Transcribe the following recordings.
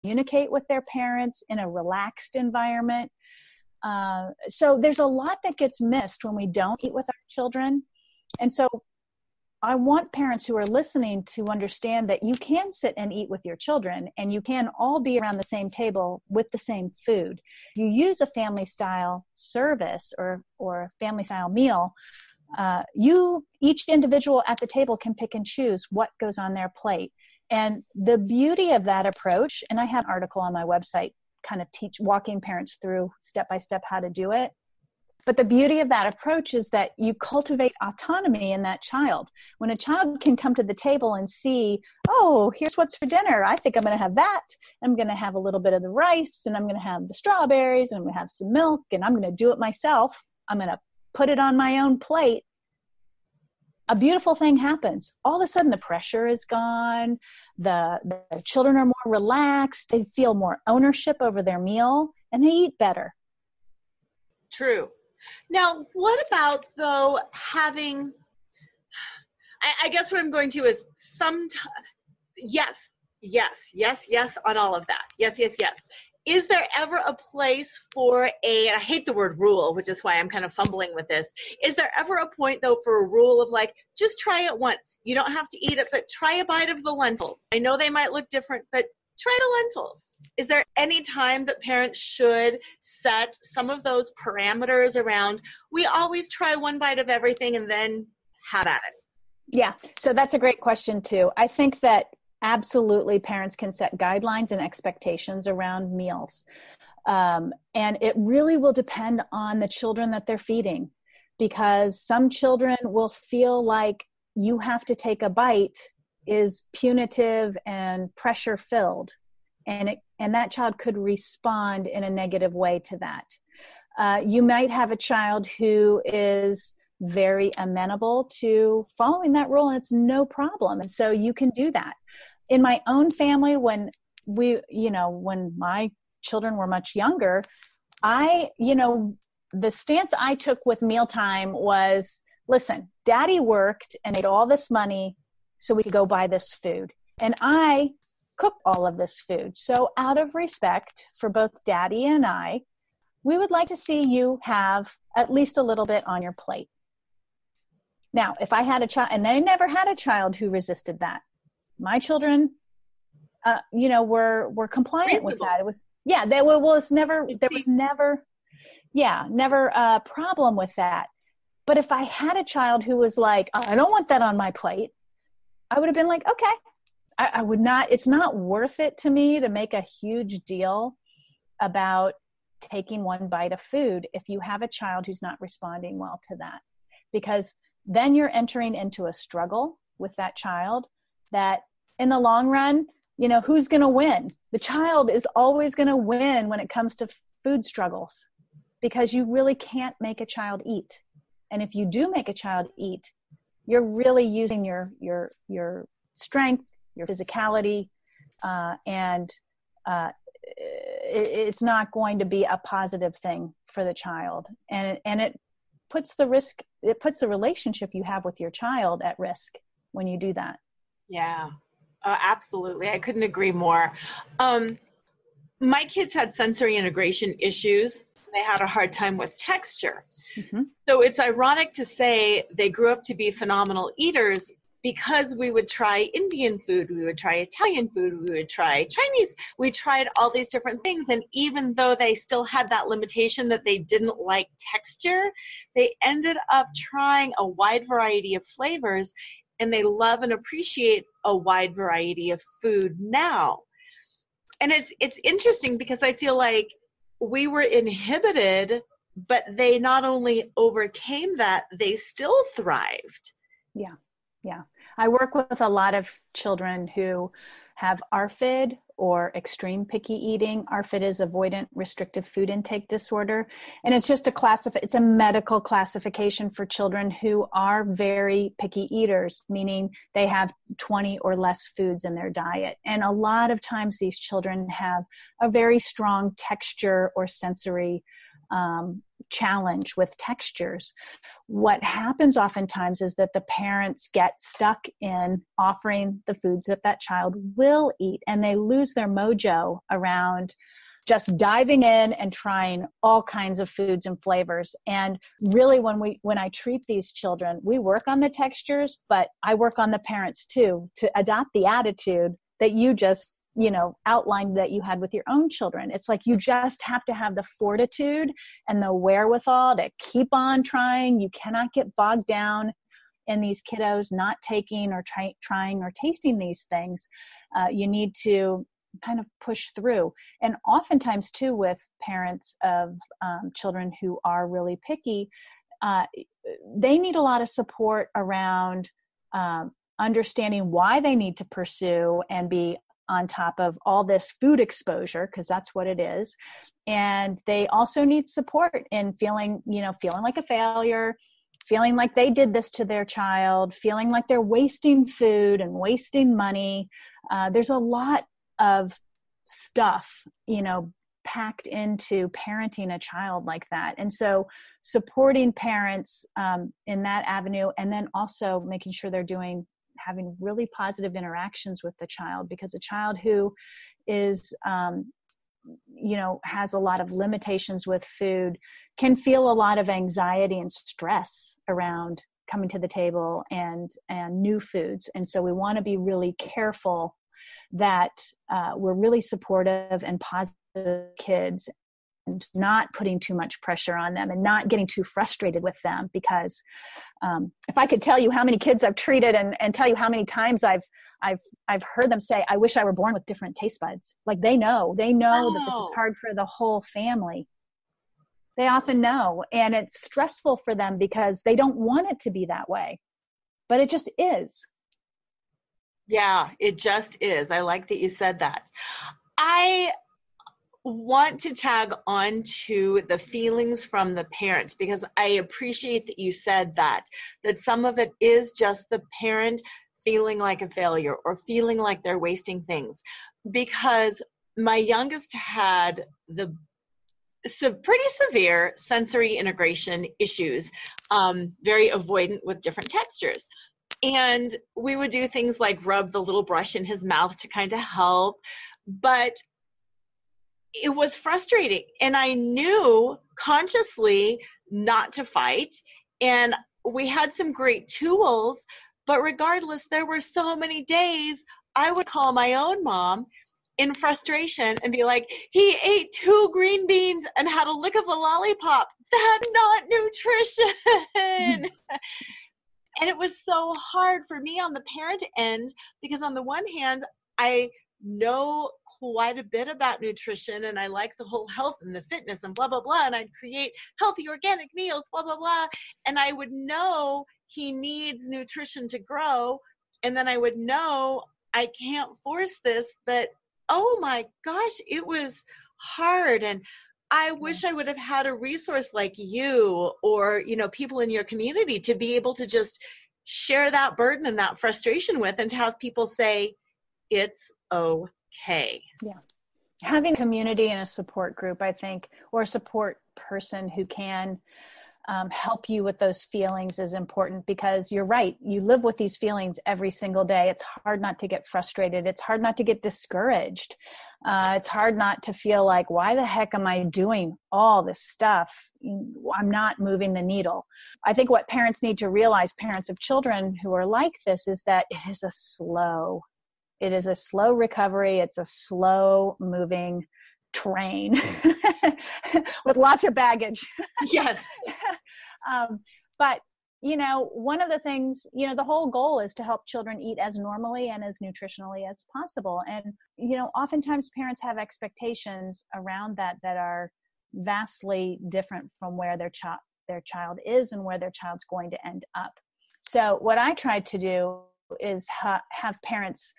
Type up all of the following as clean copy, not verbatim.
communicate with their parents in a relaxed environment. So there's a lot that gets missed when we don't eat with our children. And so I want parents who are listening to understand that you can sit and eat with your children, and you can all be around the same table with the same food. You use a family style service or a family style meal. Each individual at the table can pick and choose what goes on their plate. And the beauty of that approach, and I have an article on my website kind of walking parents through step-by-step how to do it. But the beauty of that approach is that you cultivate autonomy in that child. When a child can come to the table and see, oh, here's what's for dinner. I think I'm going to have that. I'm going to have a little bit of the rice, and I'm going to have the strawberries, and I'm going to have some milk, and I'm going to do it myself. I'm going to put it on my own plate. A beautiful thing happens. All of a sudden, the pressure is gone. The children are more relaxed. They feel more ownership over their meal, and they eat better. True. Now, what about, though, having, I guess what I'm going to is yes on all of that. Yes. Is there ever a place for and I hate the word rule, which is why I'm kind of fumbling with this. Is there ever a point, though, for a rule of like, just try it once. You don't have to eat it, but try a bite of the lentils. I know they might look different, but try the lentils. Is there any time that parents should set some of those parameters around, we always try one bite of everything and then have at it? Yeah, so that's a great question too. I think that absolutely parents can set guidelines and expectations around meals. And it really will depend on the children that they're feeding, because some children will feel like you have to take a bite is punitive and pressure filled. And that child could respond in a negative way to that. You might have a child who is very amenable to following that rule, and it's no problem. And so you can do that. In my own family, when my children were much younger, the stance I took with mealtime was, listen, Daddy worked and made all this money so we could go buy this food. And I cooked all of this food. So out of respect for both Daddy and I, we would like to see you have at least a little bit on your plate. Now, if I had a child, and I never had a child who resisted that. My children, were compliant with that. It was, never a problem with that. But if I had a child who was like, I don't want that on my plate, I would have been like, okay, I would not, it's not worth it to me to make a huge deal about taking one bite of food if you have a child who's not responding well to that, because then you're entering into a struggle with that child that in the long run, who's going to win? The child is always going to win when it comes to food struggles, because you really can't make a child eat. And if you do make a child eat, you're really using your strength, your physicality, and it's not going to be a positive thing for the child. And it puts the relationship you have with your child at risk when you do that. Yeah, absolutely. I couldn't agree more. My kids had sensory integration issues. They had a hard time with texture. Mm-hmm. So it's ironic to say they grew up to be phenomenal eaters, because we would try Indian food, we would try Italian food, we would try Chinese. We tried all these different things. And even though they still had that limitation that they didn't like texture, they ended up trying a wide variety of flavors, and they love and appreciate a wide variety of food now. And it's interesting because I feel like we were inhibited, but they not only overcame that, they still thrived. Yeah. Yeah. I work with a lot of children who have ARFID, or extreme picky eating. ARFID is avoidant restrictive food intake disorder. And it's just it's a medical classification for children who are very picky eaters, meaning they have 20 or less foods in their diet. And a lot of times these children have a very strong texture or sensory challenge with textures. What happens oftentimes is that the parents get stuck in offering the foods that that child will eat, and they lose their mojo around just diving in and trying all kinds of foods and flavors. And really, when I treat these children, we work on the textures, but I work on the parents too, to adopt the attitude that you just outlined that you had with your own children. It's like you just have to have the fortitude and the wherewithal to keep on trying. You cannot get bogged down in these kiddos not taking or trying or tasting these things. You need to kind of push through. And oftentimes too, with parents of children who are really picky, they need a lot of support around understanding why they need to pursue and be on top of all this food exposure, because that's what it is. And they also need support in feeling like a failure, feeling like they did this to their child, feeling like they're wasting food and wasting money. There's a lot of stuff, packed into parenting a child like that. And so supporting parents in that avenue, and then also making sure they're having really positive interactions with the child, because a child who is, has a lot of limitations with food can feel a lot of anxiety and stress around coming to the table and new foods. And so we want to be really careful that we're really supportive and positive kids, and not putting too much pressure on them and not getting too frustrated with them. Because if I could tell you how many kids I've treated and tell you how many times I've heard them say, I wish I were born with different taste buds. Like they know that this is hard for the whole family. They often know, and it's stressful for them because they don't want it to be that way, but it just is. Yeah, it just is. I like that you said that. I want to tag on to the feelings from the parent, because I appreciate that you said that some of it is just the parent feeling like a failure or feeling like they're wasting things. Because my youngest had pretty severe sensory integration issues, very avoidant with different textures. And we would do things like rub the little brush in his mouth to kind of help, but it was frustrating. And I knew consciously not to fight. And we had some great tools, but regardless, there were so many days I would call my own mom in frustration and be like, he ate 2 green beans and had a lick of a lollipop. That's not nutrition. And it was so hard for me on the parent end, because on the one hand, I know quite a bit about nutrition and I like the whole health and the fitness and blah, blah, blah. And I'd create healthy organic meals, blah, blah, blah. And I would know he needs nutrition to grow. And then I would know I can't force this, but oh my gosh, it was hard. And I wish I would have had a resource like you or, people in your community to be able to just share that burden and that frustration with, and to have people say, it's okay. Yeah. Having a community and a support group, I think, or a support person who can help you with those feelings is important, because you're right. You live with these feelings every single day. It's hard not to get frustrated. It's hard not to get discouraged. It's hard not to feel like, why the heck am I doing all this stuff? I'm not moving the needle. I think what parents need to realize, parents of children who are like this, is that it is a slow recovery. It's a slow moving train with lots of baggage. Yes. But one of the things, the whole goal is to help children eat as normally and as nutritionally as possible. And, oftentimes parents have expectations around that are vastly different from where their child is and where their child's going to end up. So what I tried to do is have parents,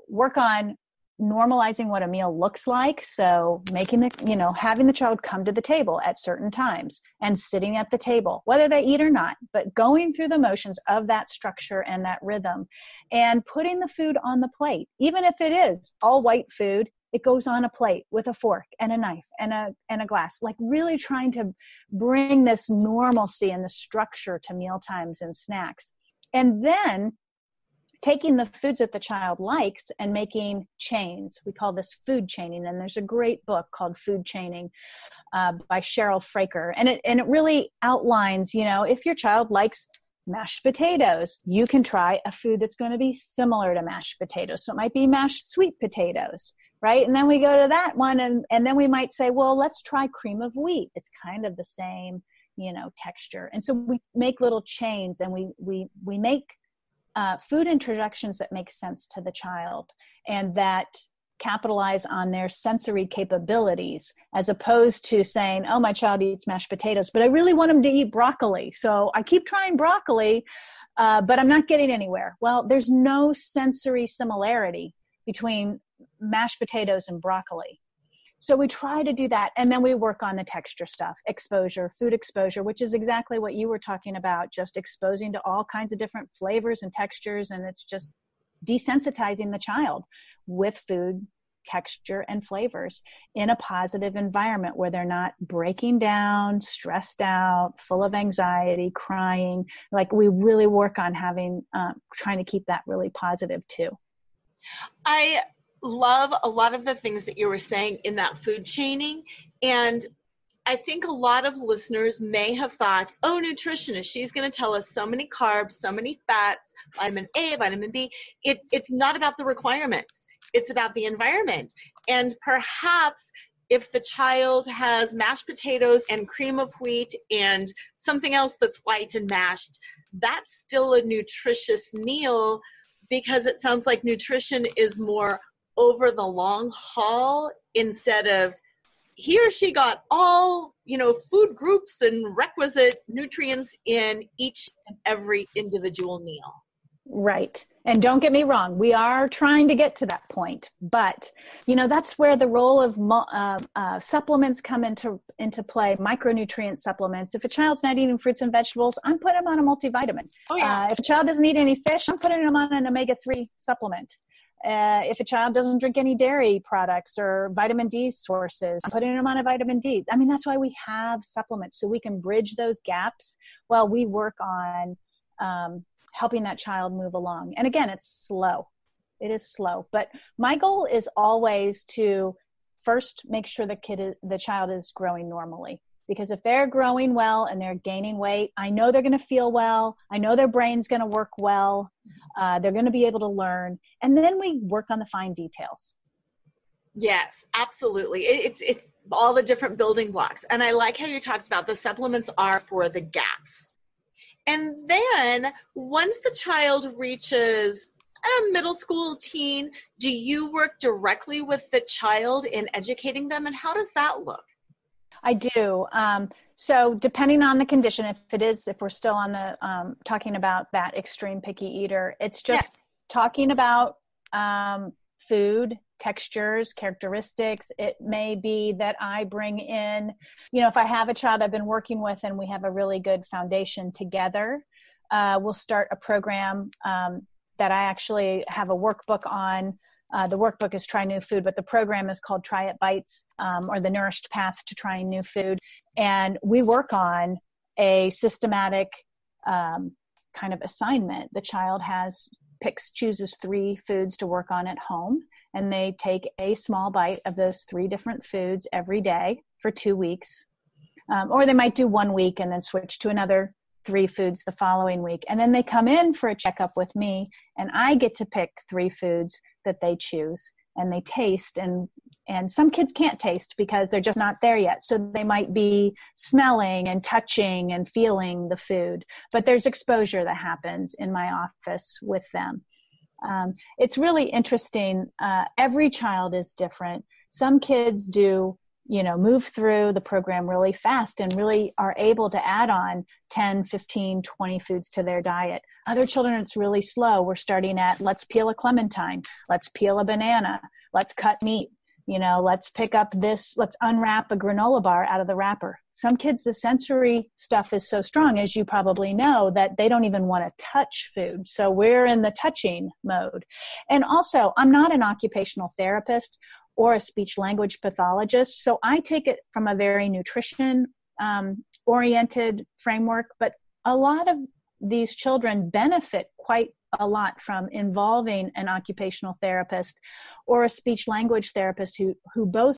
work on normalizing what a meal looks like. So making having the child come to the table at certain times and sitting at the table, whether they eat or not, but going through the motions of that structure and that rhythm, and putting the food on the plate, even if it is all white food, it goes on a plate with a fork and a knife and a glass, like really trying to bring this normalcy and the structure to meal times and snacks. And then taking the foods that the child likes and making chains. We call this food chaining. And there's a great book called Food Chaining by Cheryl Fraker. And it really outlines, you know, if your child likes mashed potatoes, you can try a food that's going to be similar to mashed potatoes. So it might be mashed sweet potatoes, right? And then we go to that one, and then we might say, well, let's try cream of wheat. It's kind of the same, you know, texture. And so we make little chains, and we make food introductions that make sense to the child and that capitalize on their sensory capabilities, as opposed to saying, oh, my child eats mashed potatoes, but I really want him to eat broccoli. So I keep trying broccoli, but I'm not getting anywhere. Well, there's no sensory similarity between mashed potatoes and broccoli. So we try to do that. And then we work on the texture stuff, exposure, food exposure, which is exactly what you were talking about, just exposing to all kinds of different flavors and textures. And it's just desensitizing the child with food, texture, and flavors in a positive environment where they're not breaking down, stressed out, full of anxiety, crying. Like, we really work on trying to keep that really positive too. I love a lot of the things that you were saying in that food chaining. And I think a lot of listeners may have thought, oh, nutritionist, she's going to tell us so many carbs, so many fats, vitamin A, vitamin B. It's not about the requirements. It's about the environment. And perhaps if the child has mashed potatoes and cream of wheat and something else that's white and mashed, that's still a nutritious meal, because it sounds like nutrition is more over the long haul instead of he or she got all, you know, food groups and requisite nutrients in each and every individual meal. Right. And don't get me wrong, we are trying to get to that point, but you know, that's where the role of supplements come into play, micronutrient supplements. If a child's not eating fruits and vegetables, I'm putting them on a multivitamin. Oh, yeah. If a child doesn't eat any fish, I'm putting them on an omega-3 supplement. If a child doesn't drink any dairy products or vitamin D sources, I'm putting them on a vitamin D. I mean, that's why we have supplements, so we can bridge those gaps while we work on helping that child move along. And again, it's slow. It is slow. But my goal is always to first make sure the child is growing normally. Because if they're growing well and they're gaining weight, I know they're going to feel well. I know their brain's going to work well. They're going to be able to learn. And then we work on the fine details. Yes, absolutely. It's all the different building blocks. And I like how you talked about the supplements are for the gaps. And then once the child reaches a middle school teen, do you work directly with the child in educating them? And how does that look? I do. So depending on the condition, if we're still on the talking about that extreme picky eater, it's just talking about food, textures, characteristics. It may be that I bring in, you know, if I have a child I've been working with and we have a really good foundation together, we'll start a program that I actually have a workbook on. The workbook is Try New Food, but the program is called Try It Bites, or the Nourished Path to Trying New Food. And we work on a systematic kind of assignment. The child chooses 3 foods to work on at home, and they take a small bite of those 3 different foods every day for 2 weeks. Or they might do 1 week and then switch to another 3 foods the following week. And then they come in for a checkup with me, and I get to pick 3 foods that they choose, and they taste. And some kids can't taste because they're just not there yet. So they might be smelling and touching and feeling the food, but there's exposure that happens in my office with them. It's really interesting. Every child is different. Some kids do, move through the program really fast and really are able to add on 10, 15, 20 foods to their diet. Other children, it's really slow. We're starting at, let's peel a clementine. Let's peel a banana. Let's cut meat. Let's pick up this, let's unwrap a granola bar out of the wrapper. Some kids, the sensory stuff is so strong, as you probably know, that they don't even want to touch food. So we're in the touching mode. And also, I'm not an occupational therapist. or a speech language pathologist. So I take it from a very nutrition oriented framework, but a lot of these children benefit quite a lot from involving an occupational therapist or a speech language therapist who both